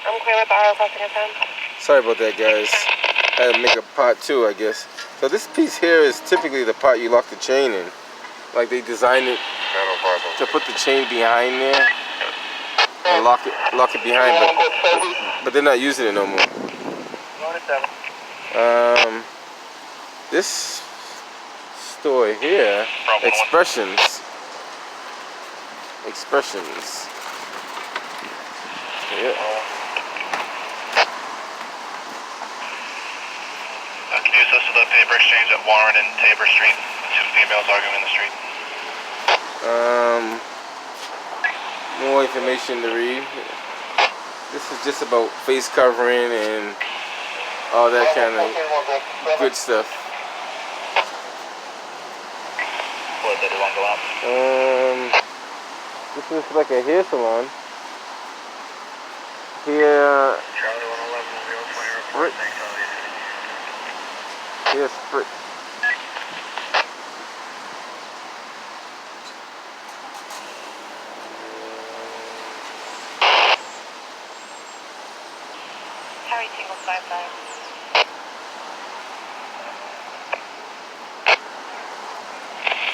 I'm clear with RO crossing at 10. Sorry about that, guys. I had to make a part 2, I guess. So this piece here is typically the part you lock the chain in. Like they designed it to put the chain behind there and lock it behind, but they're not using it no more. This store here, Expressions. Yeah. Can you assist with the paper exchange at Warren and Tabor Street? Two females arguing in the street. More information to read. This is just about face covering and all that kind of good stuff. This is like a hair salon. Here, here's Sprit. Harry Tingle 55.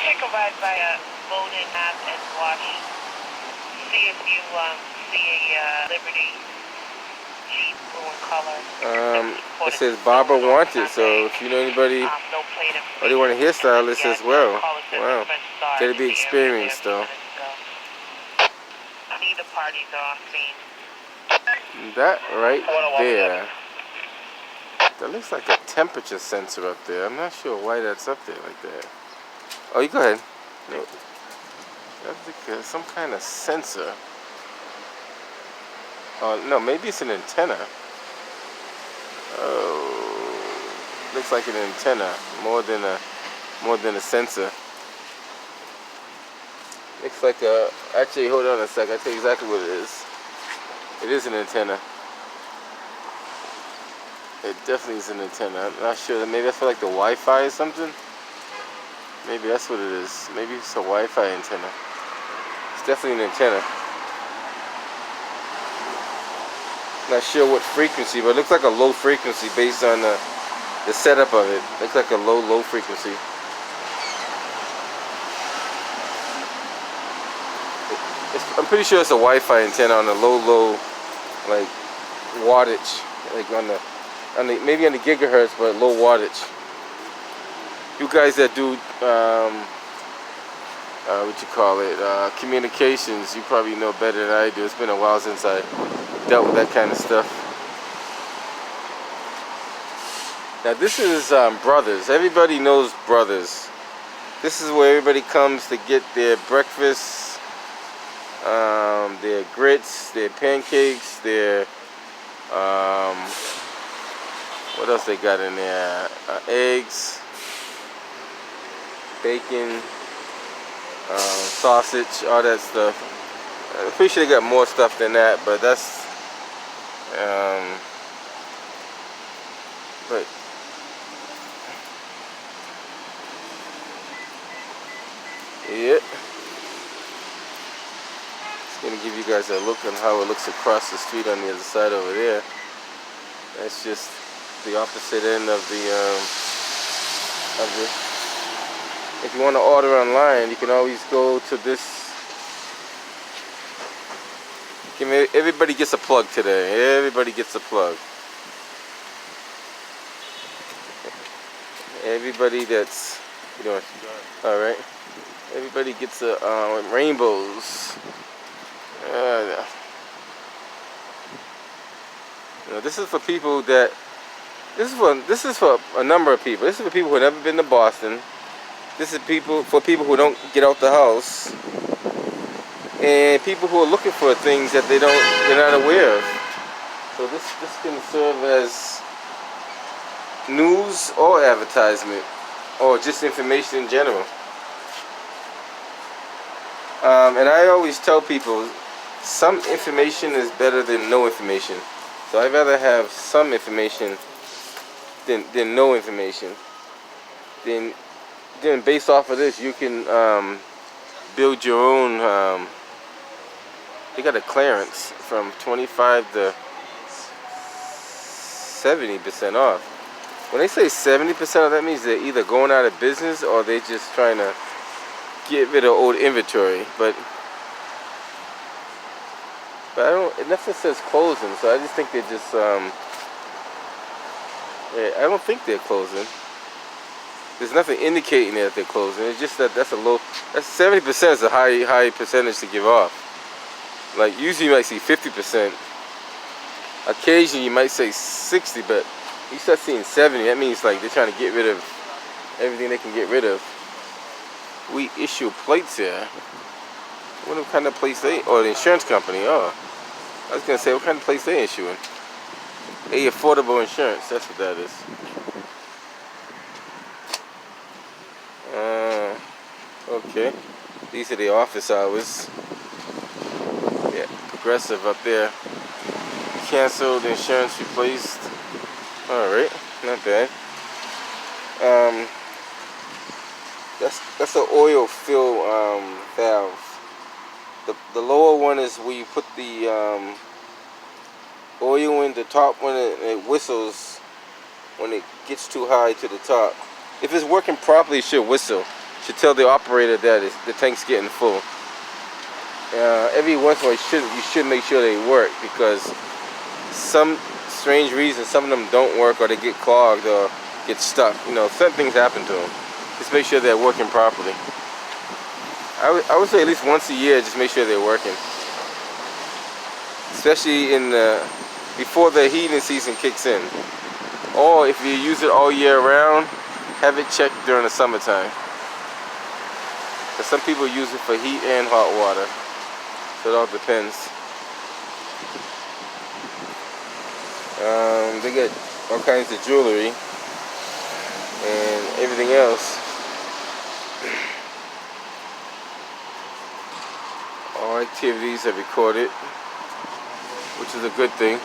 Take a ride by a Bowden Ave and watch. See if you see a Liberty Jeep blue in color. It says Barbara Wanted, so if you know anybody or they want a hairstylist as well, wow, that'd be experienced though. Neither parties are on scene. That right there, that looks like a temperature sensor up there. I'm not sure why that's up there like that. Oh, you go ahead. No, that's like some kind of sensor. Oh no, maybe it's an antenna. Oh, looks like an antenna more than a sensor. Looks like a. Actually, hold on a sec. I'll tell you exactly what it is. It is an antenna. It definitely is an antenna. I'm not sure. Maybe that's for like the Wi-Fi or something. Maybe that's what it is. Maybe it's a Wi-Fi antenna. It's definitely an antenna. Not sure what frequency, but it looks like a low frequency based on the setup of it. Looks like a low frequency. I'm pretty sure it's a Wi-Fi antenna on a low like wattage, like on the maybe on the gigahertz, but low wattage. You guys that do what you call it, communications, you probably know better than I do. It's been a while since I dealt with that kind of stuff. Now this is Brothers. Everybody knows Brothers. This is where everybody comes to get their breakfast, their grits, their pancakes, their what else they got in there? Eggs, bacon, sausage, all that stuff. I'm pretty sure they got more stuff than that, but that's but yeah, just gonna give you guys a look on how it looks across the street on the other side over there. That's just the opposite end of the if you want to order online, you can always go to this. Everybody gets a plug today. Everybody gets a plug. Everybody that's, you know, all right. Everybody gets a rainbows. You know, this is for people that. This is for a number of people. This is for people who have never been to Boston. This is for people who don't get out the house, and people who are looking for things that they're not aware of. So this can serve as news or advertisement, or just information in general. And I always tell people, some information is better than no information. So I'd rather have some information than no information. Then based off of this, you can build your own. They got a clearance from 25 to 70% off. When they say 70% off, that means they're either going out of business or they're just trying to get rid of old inventory. But I don't. Nothing says closing, so I just think they're just. I don't think they're closing. There's nothing indicating that they're closing. It's just that's a low. That's 70% is a high percentage to give off. Like usually you might see 50%. Occasionally you might say 60, but you start seeing 70. That means like they're trying to get rid of everything they can get rid of. We issue plates here. What kind of plates they? Oh, the insurance company. Oh, I was gonna say what kind of plates they issuing. A affordable insurance. That's what that is. Okay. These are the office hours. Yeah, Progressive up there. Canceled, insurance replaced. Alright, not bad. That's an oil fill valve. The lower one is where you put the oil in. The top one, it whistles when it gets too high to the top. If it's working properly, it should whistle. Should tell the operator that the tank's getting full. Every once in a while, you should make sure they work, because some strange reason some of them don't work, or they get clogged or get stuck. You know, certain things happen to them. Just make sure they're working properly. I would say at least once a year, just make sure they're working. Especially before the heating season kicks in. Or if you use it all year round, have it checked during the summertime. Because some people use it for heat and hot water. So it all depends. They get all kinds of jewelry and everything else. All activities are recorded, which is a good thing.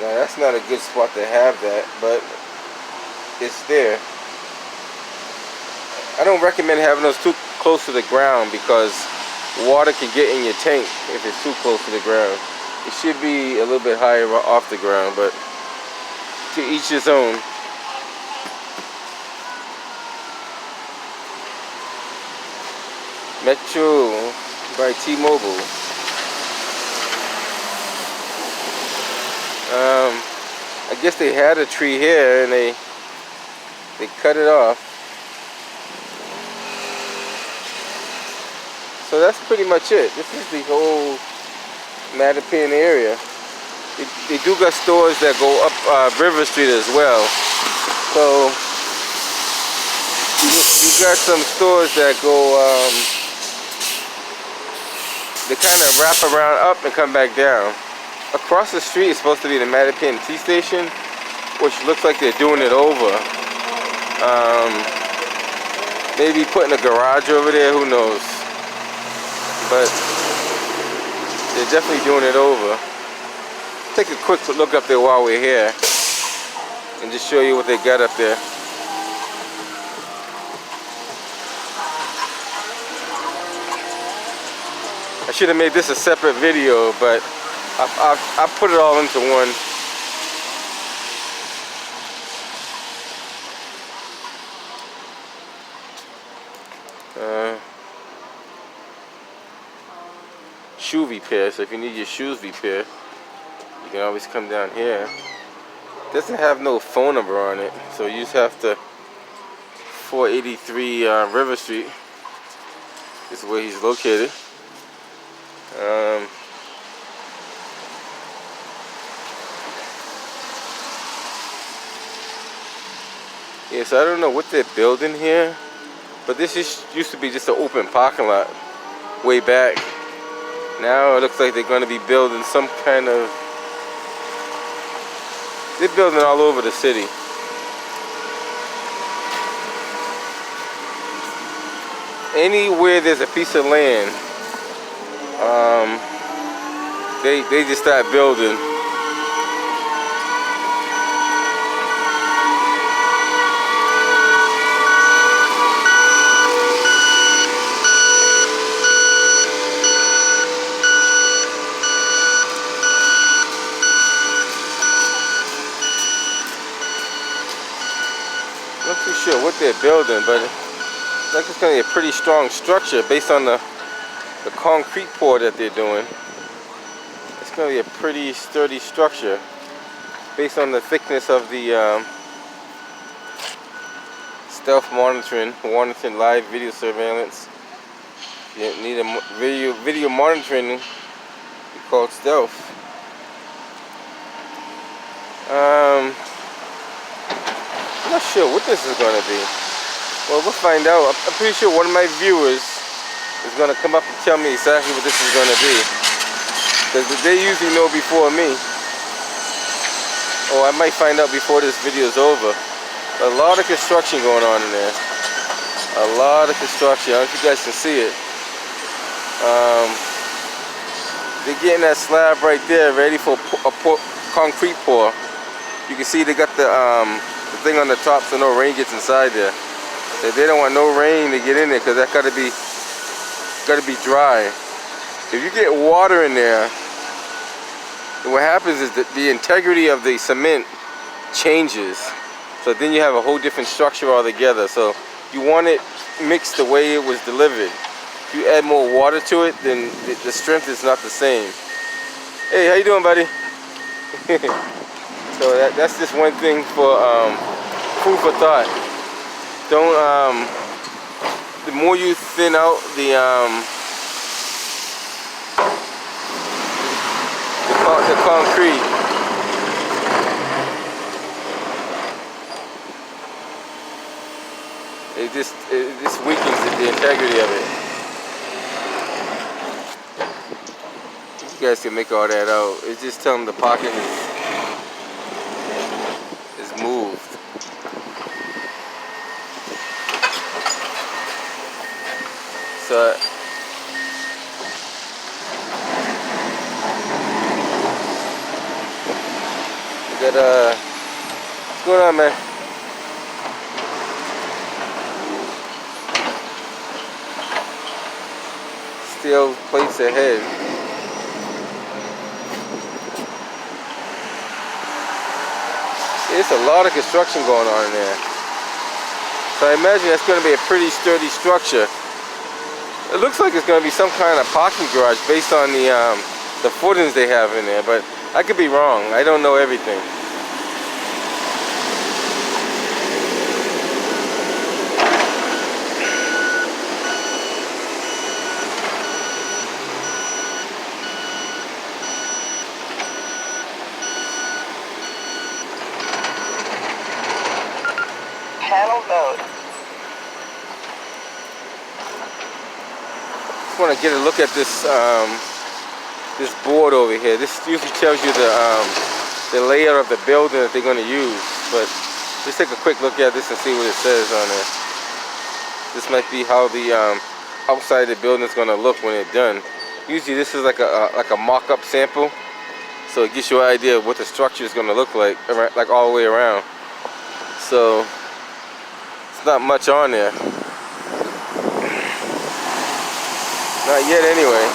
Now that's not a good spot to have that, but it's there. I don't recommend having those too close to the ground, because water can get in your tank if it's too close to the ground. It should be a little bit higher off the ground, but to each his own. Metro by T-Mobile. I guess they had a tree here and they cut it off. So that's pretty much it. This is the whole Mattapan area. They do got stores that go up River Street as well. So you got some stores that go, they kind of wrap around up and come back down. Across the street is supposed to be the Mattapan Tea Station, which looks like they're doing it over. Maybe putting a garage over there, who knows. But they're definitely doing it over. Take a quick look up there while we're here and just show you what they got up there. I should have made this a separate video, but I put it all into one. Shoe repair, so if you need your shoes repaired, you can always come down here. It doesn't have no phone number on it, so you just have to 483 River Street is where he's located. Yeah, so I don't know what they're building here, but this used to be just an open parking lot way back. Now it looks like they're going to be building some kind of... They're building all over the city. Anywhere there's a piece of land, they just start building. what they're building, but it's like it's going to be a pretty strong structure based on the concrete pour that they're doing. It's going to be a pretty sturdy structure based on the thickness of the stealth monitoring live video surveillance. You need a video monitoring called stealth. I'm not sure what this is going to be. Well, we'll find out. I'm pretty sure one of my viewers is going to come up and tell me exactly what this is going to be, because they usually know before me, or I might find out before this video is over. A lot of construction going on in there. A lot of construction. I don't know if you guys can see it. They're getting that slab right there ready for a concrete pour. You can see they got the thing on the top so no rain gets inside there. So they don't want no rain to get in there, because that gotta be dry. If you get water in there, then what happens is that the integrity of the cement changes. So then you have a whole different structure altogether. So you want it mixed the way it was delivered. If you add more water to it, then the strength is not the same. Hey, how you doing, buddy? So that's just one thing for food for thought. Don't the more you thin out the concrete, it just weakens the integrity of it. You guys can make all that out. It's just telling the pocket is moved. So we got what's going on, man? Steel plates ahead. There's a lot of construction going on in there. So I imagine that's going to be a pretty sturdy structure. It looks like it's going to be some kind of parking garage based on the footings they have in there, but I could be wrong. I don't know everything. Panel mode. Just want to get a look at this this board over here. This usually tells you the layout of the building that they're going to use. But let's take a quick look at this and see what it says on it. This might be how the outside of the building is going to look when it's done. Usually this is like a mock-up sample, so it gives you an idea of what the structure is going to look like all the way around. So not much on there. Not yet anyway.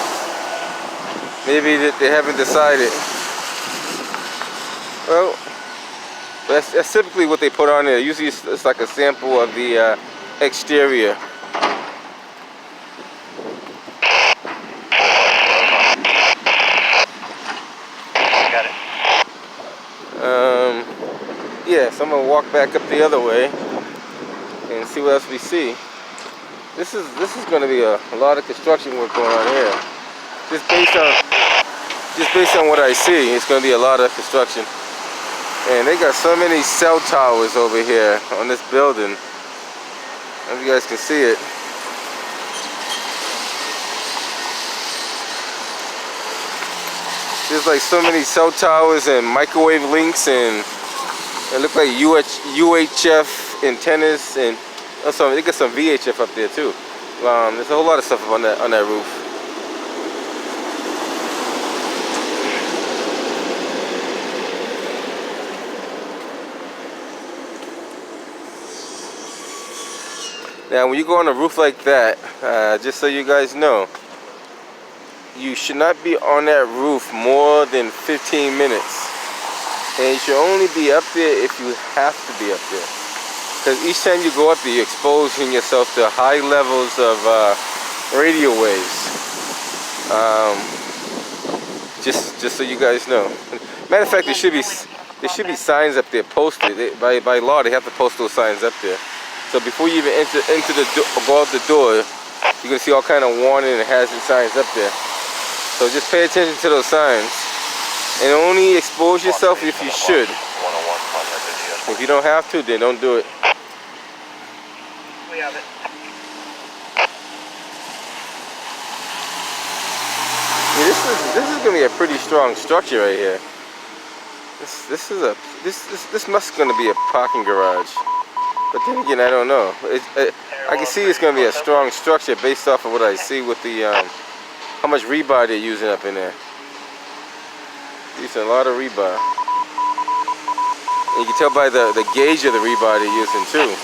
Maybe they haven't decided. Well, that's typically what they put on there. Usually it's like a sample of the exterior. Got it. Yeah, so I'm gonna walk back up the other way and see what else we see. This is going to be a lot of construction work going on here. Just based on what I see, it's going to be a lot of construction. And they got so many cell towers over here on this building. I don't know if you guys can see it. There's like so many cell towers and microwave links, and it look like UHF antennas, and also they got some VHF up there too. There's a whole lot of stuff on that roof. Now, when you go on a roof like that, just so you guys know, you should not be on that roof more than 15 minutes. And you should only be up there if you have to be up there. Because each time you go up there, you're exposing yourself to high levels of radio waves. Just so you guys know. Matter of fact, there should be signs up there posted. By law, they have to post those signs up there. So before you even go out the door, you're gonna see all kind of warning and hazard signs up there. So just pay attention to those signs, and only expose yourself if you should. If you don't have to, then don't do it. We have it. Yeah, this is gonna be a pretty strong structure right here. This must gonna be a parking garage, but then again, I don't know. I can see it's gonna be a strong structure based off of what I see with the how much rebar they're using up in there. Using a lot of rebar. And you can tell by the gauge of the rebar they're using too.